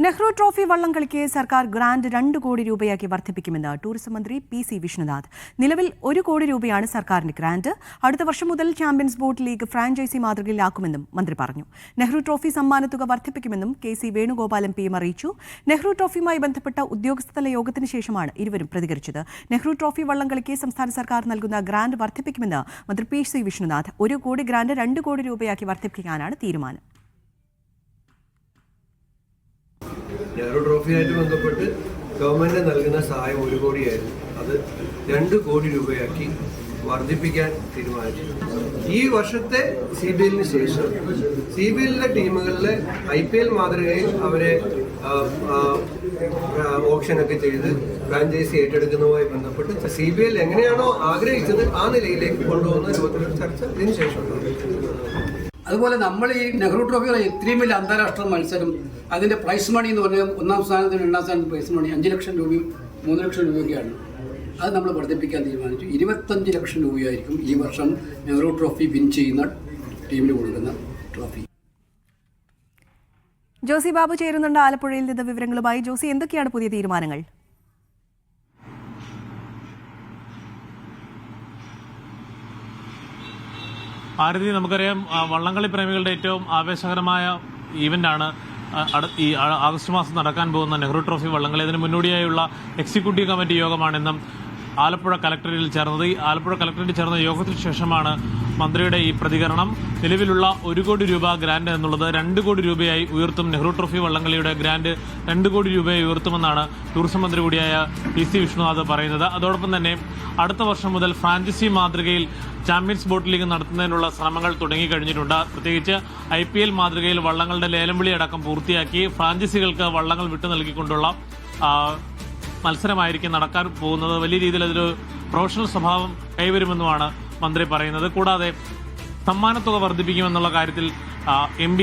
Nehru trophy വള്ളംകളിക്ക് സർക്കാർ grant 2 കോടി രൂപയാക്കി വർദ്ധിപ്പിക്കുമെന്ന് ടൂറിസം മന്ത്രി PC വിഷ്ണുനാഥ്. നിലവിൽ 1 കോടി രൂപയാണ് സർക്കാരിന്റെ ഗ്രാന്റ്. അടുത്ത വർഷം മുതൽ ചാമ്പ്യൻസ് ബോട്ട് ലീഗ് ഫ്രാഞ്ചൈസി മാതൃകയിലാക്കുമെന്നും മന്ത്രി പറഞ്ഞു. നെഹ്റു ട്രോഫി സമ്മാനത്തുക വർദ്ധിപ്പിക്കുമെന്നും KC വേണുഗോപാലൻ PM അറിയിച്ചു. നെഹ്റു ട്രോഫിയുമായി ബന്ധപ്പെട്ട ഉദ്യോഗസ്ഥതല യോഗത്തിന് ശേഷമാണ് ഇരുവരും പ്രതികരിച്ചത്. നെഹ്റു ട്രോഫി വള്ളംകളിക്ക് സംസ്ഥാന സർക്കാർ നൽകുന്ന ഗ്രാന്റ് വർദ്ധിപ്പിക്കുമെന്ന് മന്ത്രി PC വിഷ്ണുനാഥ്. 1 കോടി ഗ്രാന്റ് 2 കോടി രൂപയാക്കി വർദ്ധിപ്പിക്കാനാണ് തീരുമാനം. നെഹ്റു ട്രോഫിയായിട്ട് ബന്ധപ്പെട്ട് ഗവൺമെന്റ് നൽകുന്ന സഹായം 1 കോടിയായിരുന്നു. അത് 2 കോടി രൂപയാക്കി വർദ്ധിപ്പിക്കാൻ തീരുമാനിച്ചു. ഈ വർഷത്തെ CBLന് ശേഷം CBLിലെ ടീമുകളിലെ IPL മാതൃകയിൽ അവരെ ഓപ്ഷനൊക്കെ ചെയ്ത് ഫ്രാഞ്ചൈസി ഏറ്റെടുക്കുന്നതുമായി ബന്ധപ്പെട്ട് CBL എങ്ങനെയാണോ ആഗ്രഹിച്ചത് ആ നിലയിലേക്ക് കൊണ്ടുപോകുന്ന രൂപത്തിലൊരു ചർച്ച ഇതിനു ശേഷം. അതുപോലെ നമ്മൾ ഈ നെഹ്റു ട്രോഫി ഇത്രയും വലിയ അന്താരാഷ്ട്ര മത്സരം അതിൻ്റെ പ്രൈസ് മണി എന്ന് പറഞ്ഞാൽ 1ാം സ്ഥാനത്തിന് 2ാം സ്ഥാനത്തിന് പ്രൈസ് മണി 5 ലക്ഷം രൂപയും 3 ലക്ഷം രൂപയൊക്കെയാണ്. അത് നമ്മൾ വർദ്ധിപ്പിക്കാൻ തീരുമാനിച്ചു. 25 ലക്ഷം രൂപയായിരിക്കും ഈ വർഷം നെഹ്റു ട്രോഫി വിൻ ചെയ്യുന്ന ടീമിന് കൊടുക്കുന്ന ട്രോഫി. ജോസി ബാബു ചേരുന്നുണ്ട് ആലപ്പുഴയിൽ നിന്ന് വിവരങ്ങളുമായി. ജോസി, എന്തൊക്കെയാണ് പുതിയ തീരുമാനങ്ങൾ? ആരതി, നമുക്കറിയാം വള്ളംകളി പ്രേമികളുടെ ഏറ്റവും ആവേശകരമായ ഈവൻ്റാണ് ഈ ആഗസ്റ്റ് മാസം നടക്കാൻ പോകുന്ന നെഹ്റു ട്രോഫി വള്ളംകളി. അതിന് മുന്നോടിയായുള്ള എക്സിക്യൂട്ടീവ് കമ്മിറ്റി യോഗമാണ് ഇന്നും ആലപ്പുഴ കലക്ടറേറ്റിൽ ചേർന്നത്. ഈ ആലപ്പുഴ കലക്ടറേറ്റിൽ ചേർന്ന യോഗത്തിന് ശേഷമാണ് മന്ത്രിയുടെ ഈ പ്രതികരണം. നിലവിലുള്ള 1 കോടി രൂപ ഗ്രാന്റ് എന്നുള്ളത് 2 കോടി രൂപയായി ഉയർത്തും. നെഹ്റു ട്രോഫി വള്ളംകളിയുടെ ഗ്രാന്റ് 2 കോടി രൂപയായി ഉയർത്തുമെന്നാണ് ടൂറിസം മന്ത്രി കൂടിയായ PC വിഷ്ണുനാഥ് പറയുന്നത്. അതോടൊപ്പം തന്നെ അടുത്ത വർഷം മുതൽ ഫ്രാഞ്ചൈസി മാതൃകയിൽ ചാമ്പ്യൻസ് ബോട്ട് ലീഗ് നടത്തുന്നതിനുള്ള ശ്രമങ്ങൾ തുടങ്ങിക്കഴിഞ്ഞിട്ടുണ്ട്. പ്രത്യേകിച്ച് IPL മാതൃകയിൽ വള്ളങ്ങളുടെ ലേലം വിളി അടക്കം പൂർത്തിയാക്കി ഫ്രാഞ്ചൈസികൾക്ക് വള്ളങ്ങൾ വിട്ടു നൽകിക്കൊണ്ടുള്ള മത്സരമായിരിക്കും നടക്കാൻ പോകുന്നത്. വലിയ രീതിയിൽ അതൊരു പ്രൊഫഷണൽ സ്വഭാവം കൈവരുമെന്നുമാണ് മന്ത്രി പറയുന്നത്. കൂടാതെ സമ്മാനത്തുക വർദ്ധിപ്പിക്കുമെന്നുള്ള കാര്യത്തിൽ MP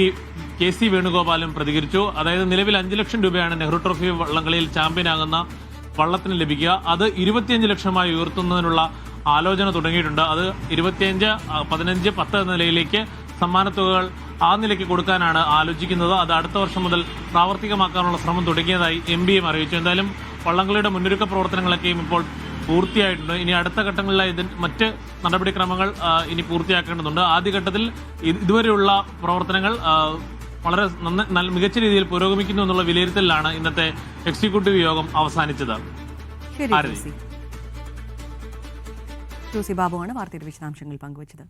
KC വേണുഗോപാലും പ്രതികരിച്ചു. അതായത് നിലവിൽ 5 ലക്ഷം രൂപയാണ് നെഹ്റു ട്രോഫി വള്ളംകളിയിൽ ചാമ്പ്യനാകുന്ന വള്ളത്തിന് ലഭിക്കുക. അത് 25 ലക്ഷമായി ഉയർത്തുന്നതിനുള്ള ആലോചന തുടങ്ങിയിട്ടുണ്ട്. അത് 25, 15, 10 എന്ന നിലയിലേക്ക് സമ്മാനത്തുകകൾ ആ നിലയ്ക്ക് കൊടുക്കാനാണ് ആലോചിക്കുന്നത്. അത് അടുത്ത വർഷം മുതൽ പ്രാവർത്തികമാക്കാനുള്ള ശ്രമം തുടങ്ങിയതായി MPയും അറിയിച്ചു. എന്തായാലും വള്ളംകളിയുടെ മുന്നൊരുക്ക പ്രവർത്തനങ്ങളൊക്കെയും ഇപ്പോൾ പൂർത്തിയായിട്ടുണ്ട്. ഇനി അടുത്ത ഘട്ടങ്ങളിലായി മറ്റ് നടപടിക്രമങ്ങൾ ഇനി പൂർത്തിയാക്കേണ്ടതുണ്ട്. ആദ്യഘട്ടത്തിൽ ഇതുവരെയുള്ള പ്രവർത്തനങ്ങൾ വളരെ മികച്ച രീതിയിൽ പുരോഗമിക്കുന്നു എന്നുള്ള വിലയിരുത്തലിലാണ് ഇന്നത്തെ എക്സിക്യൂട്ടീവ് യോഗം അവസാനിച്ചത്. ജോസി ബാബുവാണ് വാർത്തയുടെ വിശദാംശങ്ങൾ പങ്കുവച്ചത്.